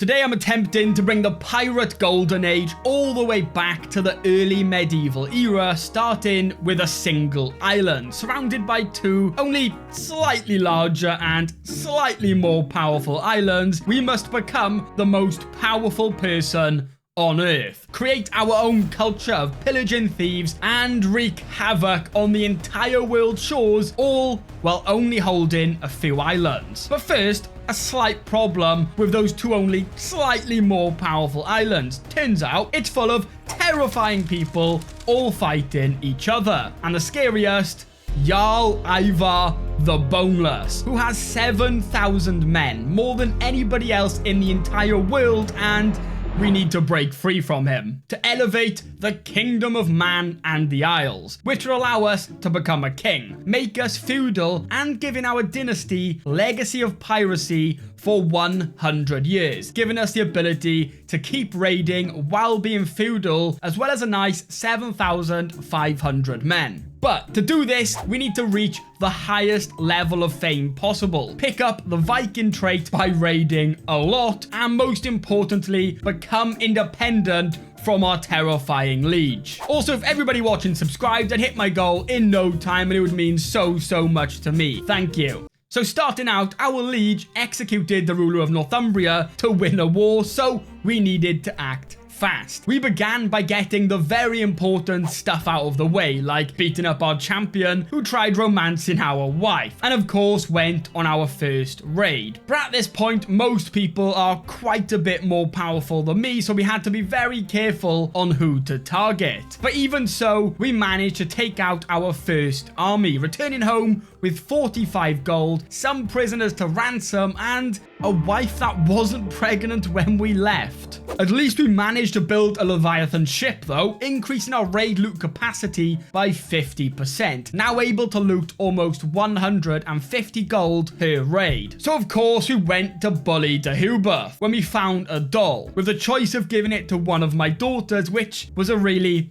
Today I'm attempting to bring the pirate golden age all the way back to the early medieval era, starting with a single island, surrounded by two only slightly larger and slightly more powerful islands. We must become the most powerful person on Earth, create our own culture of pillaging thieves, and wreak havoc on the entire world's shores, all while only holding a few islands. But first, a slight problem with those two only slightly more powerful islands. Turns out it's full of terrifying people all fighting each other. And the scariest, Jarl Ivar the Boneless, who has 7,000 men, more than anybody else in the entire world, and we need to break free from him to elevate the kingdom of man and the Isles, which will allow us to become a king, make us feudal, and giving our dynasty legacy of piracy for 100 years, giving us the ability to keep raiding while being feudal, as well as a nice 7,500 men. But to do this, we need to reach the highest level of fame possible, pick up the Viking trait by raiding a lot, and most importantly, become independent from our terrifying liege. Also, if everybody watching subscribed, I'd hit my goal in no time, and it would mean so much to me. Thank you. So starting out, our liege executed the ruler of Northumbria to win a war, so we needed to act fast. We began by getting the very important stuff out of the way, like beating up our champion who tried romancing our wife, and of course went on our first raid. But at this point, most people are quite a bit more powerful than me, so we had to be very careful on who to target. But even so, we managed to take out our first army, returning home with 45 gold, some prisoners to ransom, and a wife that wasn't pregnant when we left. At least we managed to build a Leviathan ship though, increasing our raid loot capacity by 50%, now able to loot almost 150 gold per raid. So of course we went to bully Deheubarth when we found a doll, with the choice of giving it to one of my daughters, which was a really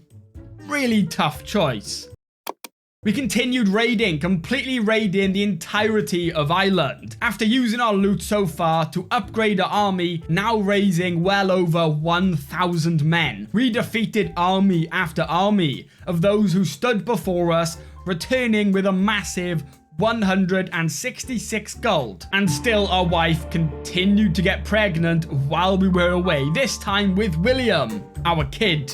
tough choice. We continued raiding, completely raiding the entirety of Ireland, after using our loot so far to upgrade our army, now raising well over 1,000 men. We defeated army after army of those who stood before us, returning with a massive 166 gold. And still our wife continued to get pregnant while we were away, this time with William, our kid.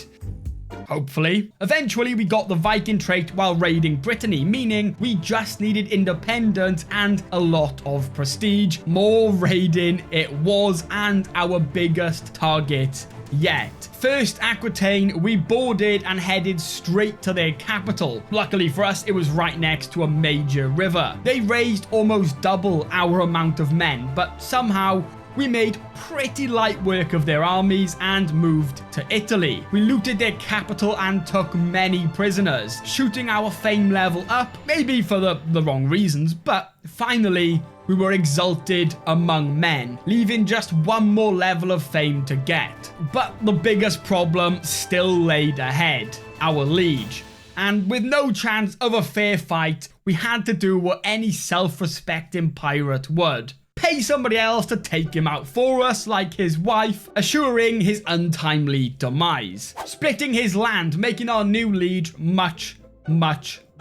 Hopefully. Eventually, we got the Viking trait while raiding Brittany, meaning we just needed independence and a lot of prestige. More raiding it was, and our biggest target yet. First, Aquitaine, we boarded and headed straight to their capital. Luckily for us, it was right next to a major river. They raised almost double our amount of men, but somehow we made pretty light work of their armies and moved to Italy. We looted their capital and took many prisoners, shooting our fame level up, maybe for the wrong reasons, but finally we were exalted among men, leaving just one more level of fame to get. But the biggest problem still laid ahead, our liege. And with no chance of a fair fight, we had to do what any self-respecting pirate would: pay somebody else to take him out for us, like his wife, assuring his untimely demise. Splitting his land, making our new liege much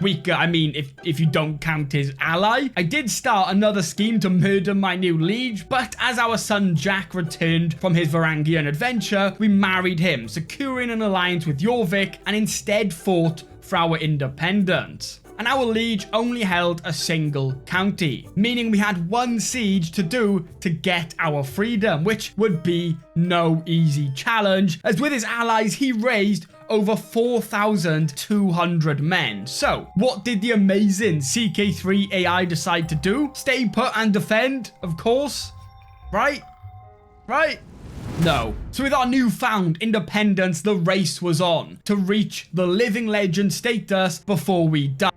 weaker. I mean, if you don't count his ally. I did start another scheme to murder my new liege, but as our son Jack returned from his Varangian adventure, we married him, securing an alliance with Jorvik, and instead fought for our independence. And our liege only held a single county, meaning we had one siege to do to get our freedom, which would be no easy challenge, as with his allies he raised over 4,200 men. So, what did the amazing CK3 AI decide to do? Stay put and defend, of course. Right? No. So with our newfound independence, the race was on to reach the living legend status before we die.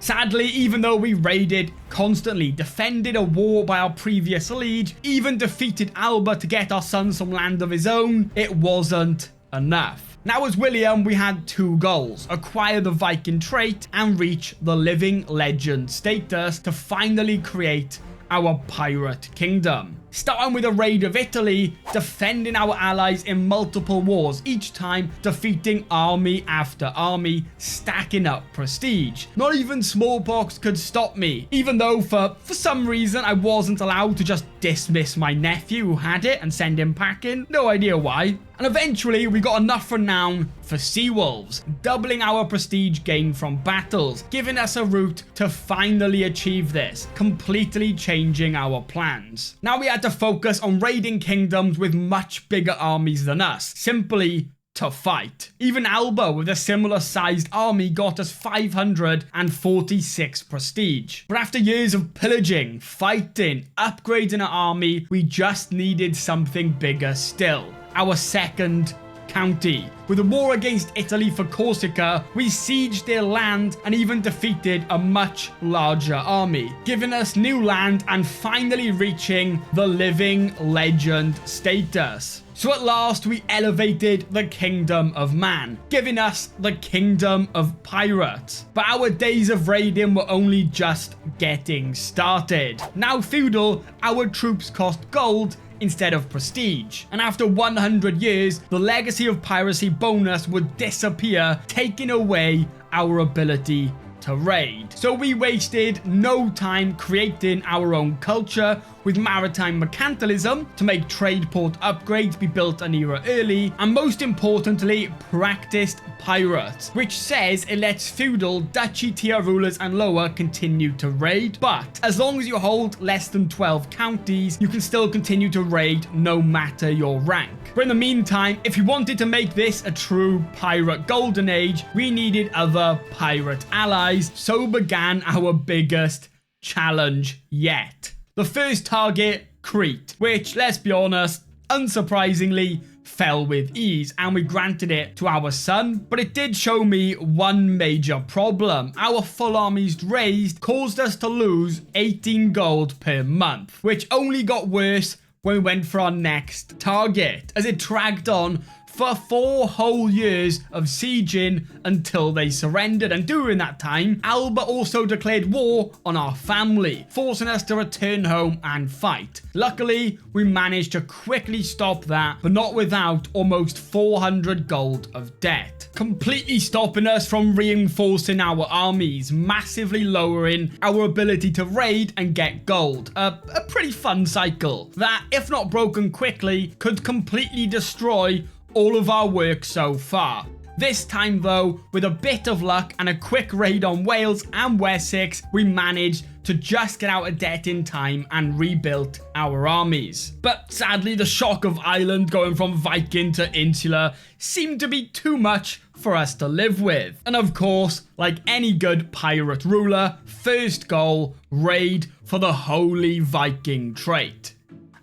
Sadly, even though we raided constantly, defended a war by our previous liege, even defeated Alba to get our son some land of his own, it wasn't enough. Now as William, we had two goals: acquire the Viking trait and reach the living legend status to finally create our pirate kingdom. Starting with a raid of Italy, defending our allies in multiple wars, each time defeating army after army, stacking up prestige. Not even smallpox could stop me, even though for some reason I wasn't allowed to just dismiss my nephew who had it and send him packing. No idea why. And eventually we got enough renown for sea wolves, doubling our prestige gained from battles, giving us a route to finally achieve this, completely changing our plans. Now we had to focus on raiding kingdoms with much bigger armies than us, simply to fight. Even Alba with a similar sized army got us 546 prestige. But after years of pillaging, fighting, upgrading our army, we just needed something bigger still. Our second county. With a war against Italy for Corsica, we sieged their land and even defeated a much larger army, giving us new land and finally reaching the living legend status. So at last we elevated the kingdom of man, giving us the kingdom of pirates. But our days of raiding were only just getting started. Now feudal, our troops cost gold instead of prestige. And after 100 years, the legacy of piracy bonus would disappear, taking away our ability to raid. So we wasted no time creating our own culture with maritime mercantilism to make trade port upgrades be built an era early, and most importantly, practiced pirates, which says it lets feudal, duchy tier rulers and lower continue to raid, but as long as you hold less than 12 counties, you can still continue to raid no matter your rank. But in the meantime, if you wanted to make this a true pirate golden age, we needed other pirate allies, so began our biggest challenge yet. The first target, Crete, which, let's be honest, unsurprisingly, fell with ease, and we granted it to our son. But it did show me one major problem. Our full armies raised caused us to lose 18 gold per month, which only got worse when we went for our next target, as it dragged on for 4 whole years of sieging until they surrendered. And during that time, Alba also declared war on our family, forcing us to return home and fight. Luckily, we managed to quickly stop that, but not without almost 400 gold of debt, completely stopping us from reinforcing our armies, massively lowering our ability to raid and get gold. A pretty fun cycle that, if not broken quickly, could completely destroy all of our work so far. This time though, with a bit of luck and a quick raid on Wales and Wessex, we managed to just get out of debt in time and rebuilt our armies. But sadly, the shock of Ireland going from Viking to insular seemed to be too much for us to live with. And of course, like any good pirate ruler, first goal, raid for the holy Viking trait.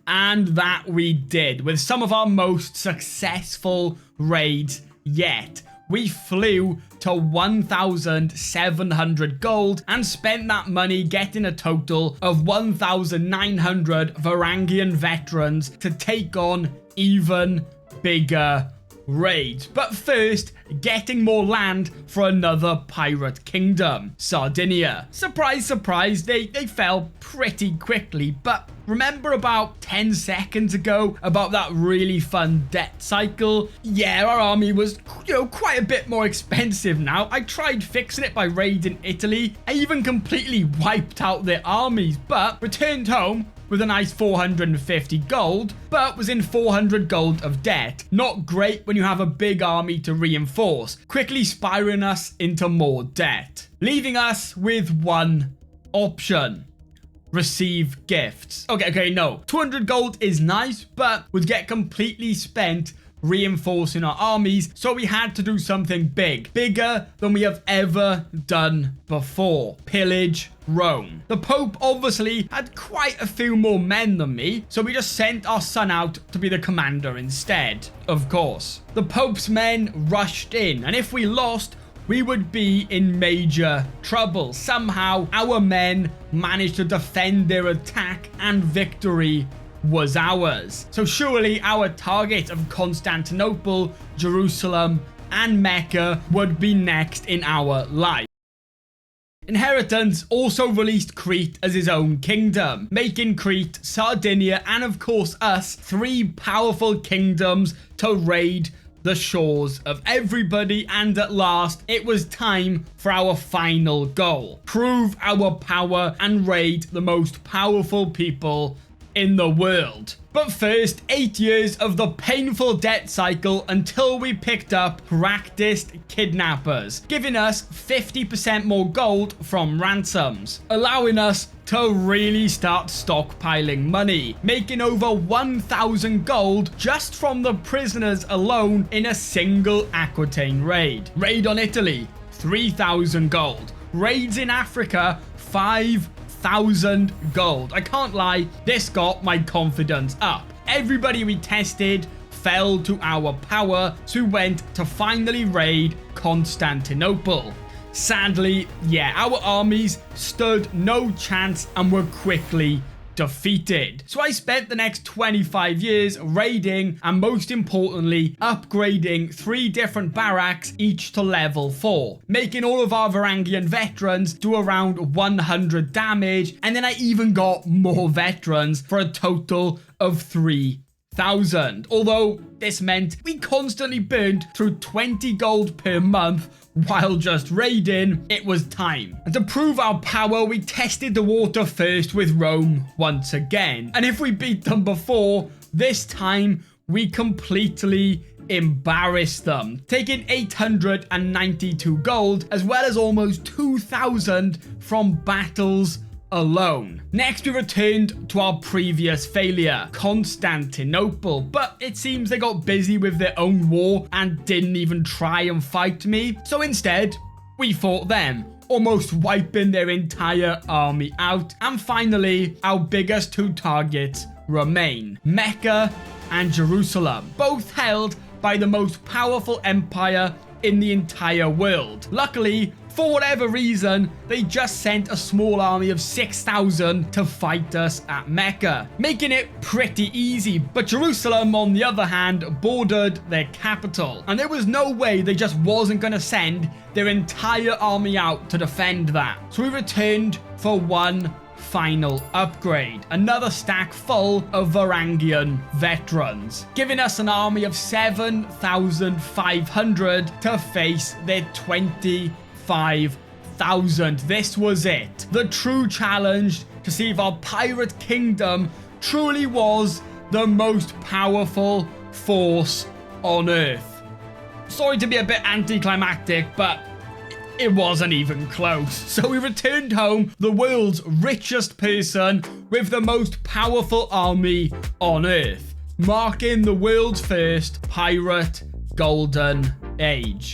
And that we did, with some of our most successful raids yet. We flew to 1,700 gold and spent that money getting a total of 1,900 Varangian veterans to take on even bigger raids. But first, getting more land for another pirate kingdom, Sardinia. Surprise, surprise, they fell pretty quickly, but remember about 10 seconds ago about that really fun debt cycle? Yeah, our army was, quite a bit more expensive now. I tried fixing it by raiding Italy. I even completely wiped out their armies, but returned home with a nice 450 gold, but was in 400 gold of debt. Not great when you have a big army to reinforce, quickly spiraling us into more debt, leaving us with one option: receive gifts. Okay, no. 200 gold is nice, but would get completely spent reinforcing our armies, so we had to do something big, bigger than we have ever done before: pillage Rome. The Pope obviously had quite a few more men than me, so we just sent our son out to be the commander instead, of course. The Pope's men rushed in, and if we lost, we would be in major trouble. Somehow, our men managed to defend their attack, and victory was ours. So surely our target of Constantinople, Jerusalem, and Mecca would be next in our life. Inheritance also released Crete as his own kingdom, making Crete, Sardinia, and of course us 3 powerful kingdoms to raid the shores of everybody. And at last, it was time for our final goal. Prove our power and raid the most powerful people in the world. But first, 8 years of the painful debt cycle until we picked up practiced kidnappers, giving us 50% more gold from ransoms, allowing us to really start stockpiling money, making over 1,000 gold just from the prisoners alone in a single Aquitaine raid. Raid on Italy, 3,000 gold. Raids in Africa, 5,000 gold. I can't lie, this got my confidence up. Everybody we tested fell to our power, so we went to finally raid Constantinople. Sadly, yeah, our armies stood no chance and were quickly defeated. So I spent the next 25 years raiding and most importantly upgrading 3 different barracks, each to level 4, making all of our Varangian veterans do around 100 damage, and then I even got more veterans for a total of 3,000. Although this meant we constantly burned through 20 gold per month while just raiding. It was time. And to prove our power, we tested the water first with Rome once again. And if we beat them before, this time we completely embarrassed them, taking 892 gold as well as almost 2,000 from battles alone. Next, we returned to our previous failure, Constantinople, but it seems they got busy with their own war and didn't even try and fight me. So instead, we fought them, almost wiping their entire army out. And finally, our biggest 2 targets remain, Mecca and Jerusalem, both held by the most powerful empire in the entire world. Luckily, for whatever reason, they just sent a small army of 6,000 to fight us at Mecca, making it pretty easy. But Jerusalem, on the other hand, bordered their capital, and there was no way they just wasn't going to send their entire army out to defend that. So we returned for one final upgrade, another stack full of Varangian veterans, giving us an army of 7,500 to face their 25,000. This was it. The true challenge to see if our pirate kingdom truly was the most powerful force on Earth. Sorry to be a bit anticlimactic, but it wasn't even close. So we returned home the world's richest person with the most powerful army on Earth, marking the world's first pirate golden age.